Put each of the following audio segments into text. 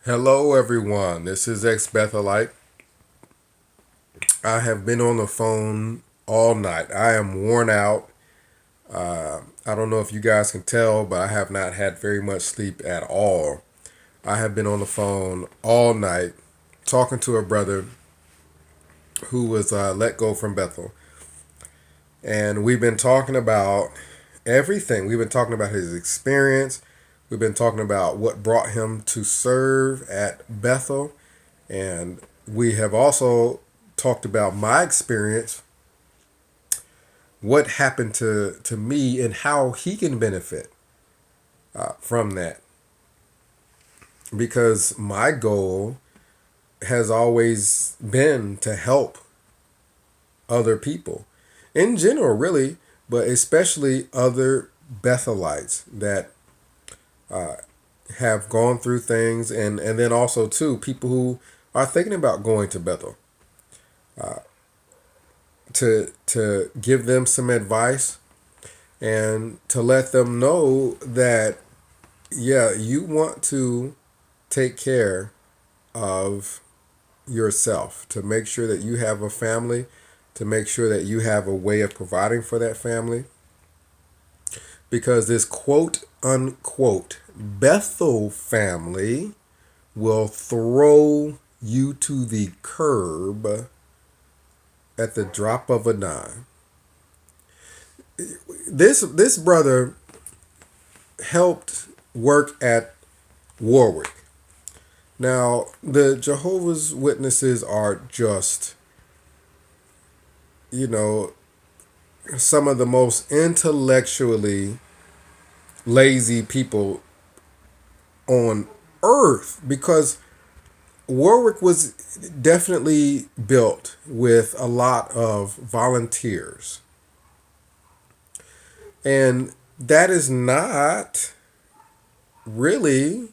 Hello, everyone. This is Bethelite. I have been on the phone all night. I am worn out. I don't know if you guys can tell, but I have not had very much sleep at all. I have been on the phone all night talking to a brother who was let go from Bethel. And we've been talking about everything. We've been talking about his experience. We've been talking about what brought him to serve at Bethel. And we have also talked about my experience, what happened to me, and how he can benefit from that. Because my goal has always been to help other people in general, really, but especially other Bethelites that have gone through things, and then also, too, people who are thinking about going to Bethel. To give them some advice and to let them know that yeah, you want to take care of yourself, to make sure that you have a family, to make sure that you have a way of providing for that family, because this quote unquote Bethel family will throw you to the curb at the drop of a dime. This brother helped work at Warwick. Now, the Jehovah's Witnesses are just, you know, some of the most intellectually lazy people on earth, because Warwick was definitely built with a lot of volunteers. And that is not really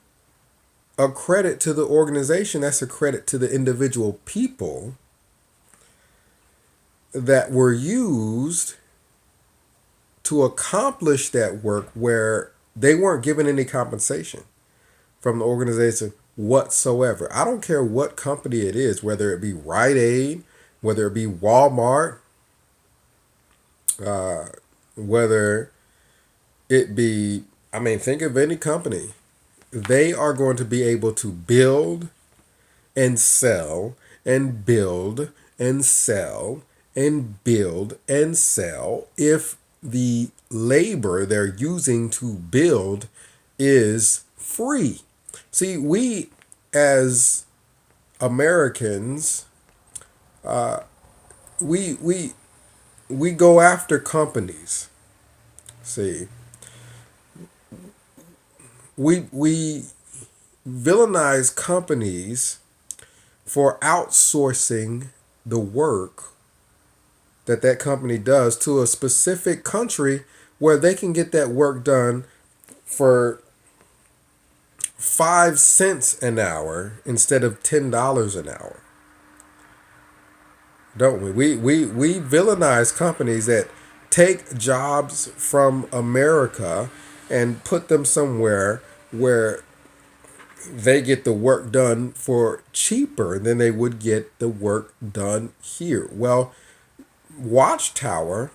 a credit to the organization. That's a credit to the individual people that were used to accomplish that work, where they weren't given any compensation from the organization whatsoever. I don't care what company it is, whether it be Rite Aid, whether it be Walmart, whether it be, I mean, think of any company. They are going to be able to build and sell and build and sell and build and sell if the labor they're using to build is free. See, we as Americans, we we go after companies. See, we villainize companies for outsourcing the work that company does to a specific country where they can get that work done for 5 cents an hour instead of $10 an hour. Don't we? We villainize companies that take jobs from America and put them somewhere where they get the work done for cheaper than they would get the work done here. Well, Watchtower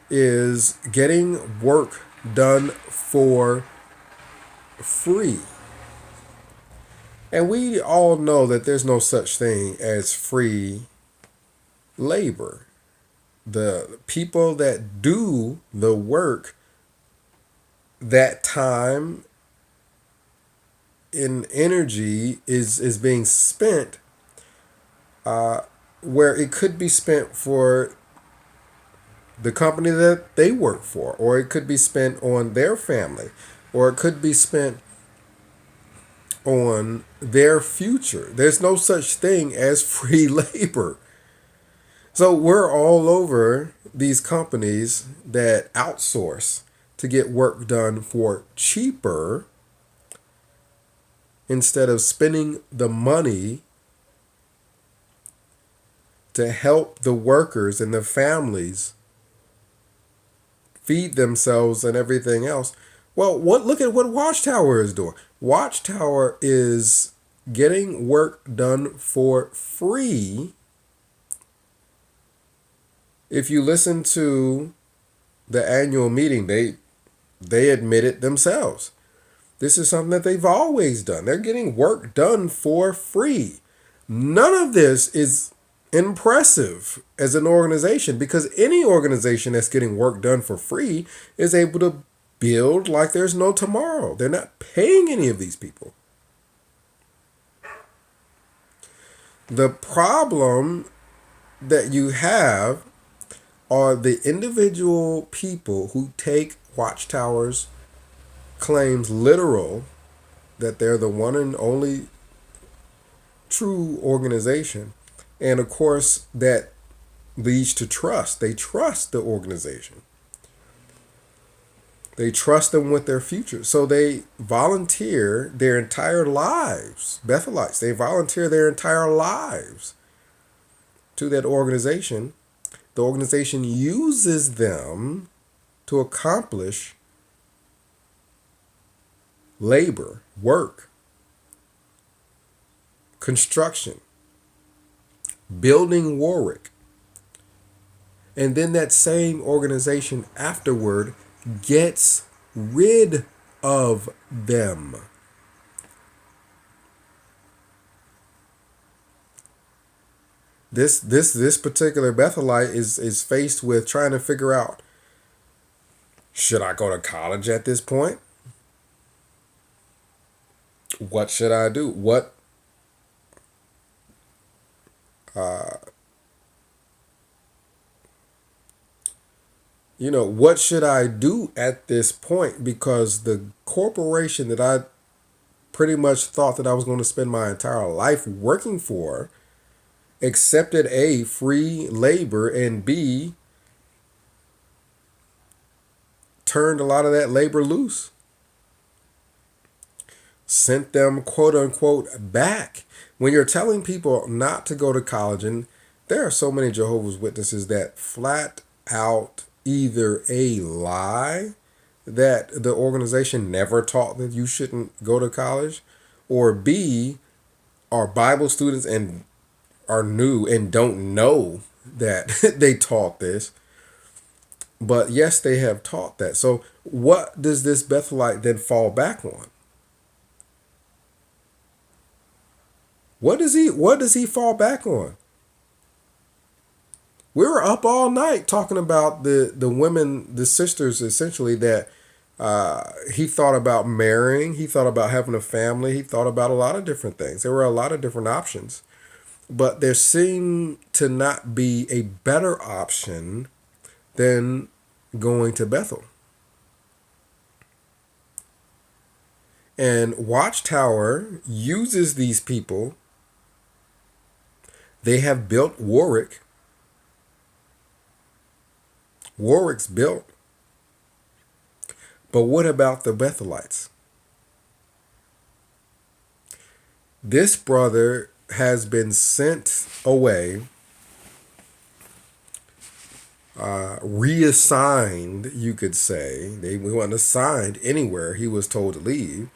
is getting work done for free. And we all know that there's no such thing as free labor. The people that do the work, that time and energy is being spent where it could be spent for the company that they work for, or it could be spent on their family, or it could be spent on their future. There's no such thing as free labor. So we're all over these companies that outsource to get work done for cheaper instead of spending the money to help the workers and the families feed themselves and everything else. Well, look at what Watchtower is doing. Watchtower is getting work done for free. If you listen to the annual meeting, they admit it themselves. This is something that they've always done. They're getting work done for free. None of this is impressive as an organization, because any organization that's getting work done for free is able to build like there's no tomorrow. They're not paying any of these people. The problem that you have are the individual people who take Watchtower's claims literal, that they're the one and only true organization. And of course, that leads to trust. They trust the organization. They trust them with their future. So they volunteer their entire lives. Bethelites, they volunteer their entire lives to that organization. The organization uses them to accomplish labor, work, construction, building Warwick. And then that same organization afterward gets rid of them. This particular Bethelite is faced with trying to figure out, should I go to college at this point? What should I do? What what should I do at this point? Because the corporation that I pretty much thought that I was going to spend my entire life working for accepted A, free labor, and B, turned a lot of that labor loose. Sent them, quote unquote, back. When you're telling people not to go to college, and there are so many Jehovah's Witnesses that flat out either A, lie that the organization never taught that you shouldn't go to college, or B, are Bible students and are new and don't know that they taught this. But yes, they have taught that. So what does this Bethelite then fall back on? What does he fall back on? We were up all night talking about the women, the sisters, essentially, that he thought about marrying. He thought about having a family. He thought about a lot of different things. There were a lot of different options. But there seemed to not be a better option than going to Bethel. And Watchtower uses these people. They have built Warwick. Warwick's built. But what about the Bethelites? This brother has been sent away, reassigned, you could say. He wasn't assigned anywhere. He was told to leave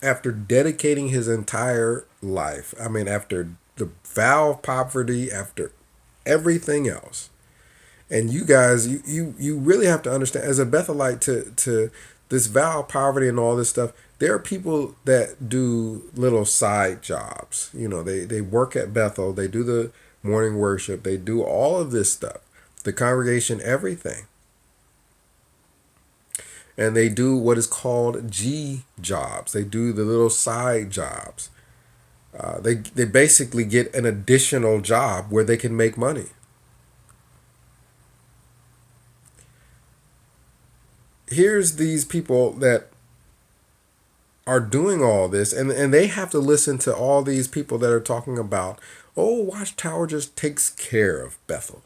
after dedicating his entire life. I mean, after the vow of poverty, after everything else. And you guys, you really have to understand, as a Bethelite, to this vow of poverty and all this stuff, there are people that do little side jobs. They work at Bethel, they do the morning worship, they do all of this stuff, the congregation, everything. And they do what is called G jobs. They do the little side jobs. They basically get an additional job where they can make money. Here's these people that are doing all this, and they have to listen to all these people that are talking about, oh, Watchtower just takes care of Bethel.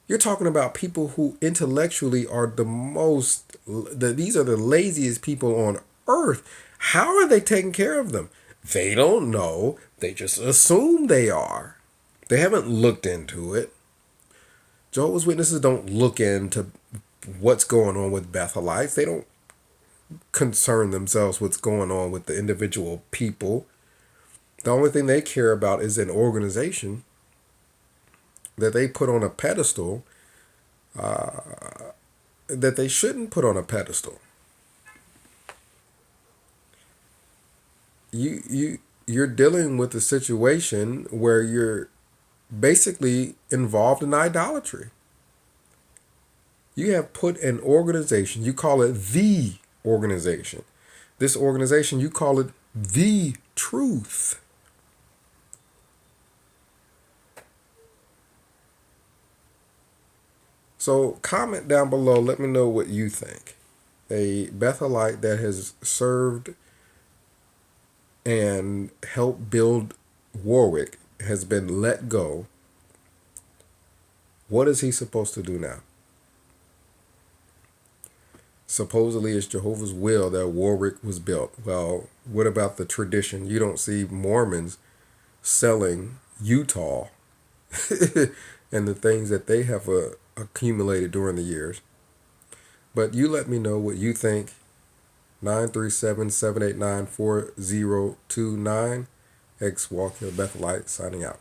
You're talking about people who intellectually are these are the laziest people on earth. How are they taking care of them? They don't know. They just assume they are. They haven't looked into it. Jehovah's Witnesses don't look into what's going on with Bethelites. They don't concern themselves what's going on with the individual people. The only thing they care about is an organization that they put on a pedestal that they shouldn't put on a pedestal. You're dealing with a situation where you're basically involved in idolatry. You have put an organization, you call it the organization. This organization, you call it the truth. So comment down below, let me know what you think. A Bethelite that has served and helped build Warwick has been let go. What is he supposed to do now? Supposedly it's Jehovah's will that Warwick was built. Well, what about the tradition? You don't see Mormons selling Utah and the things that they have accumulated during the years. But you let me know what you think. 937-789-4029. Walker Bethelite signing out.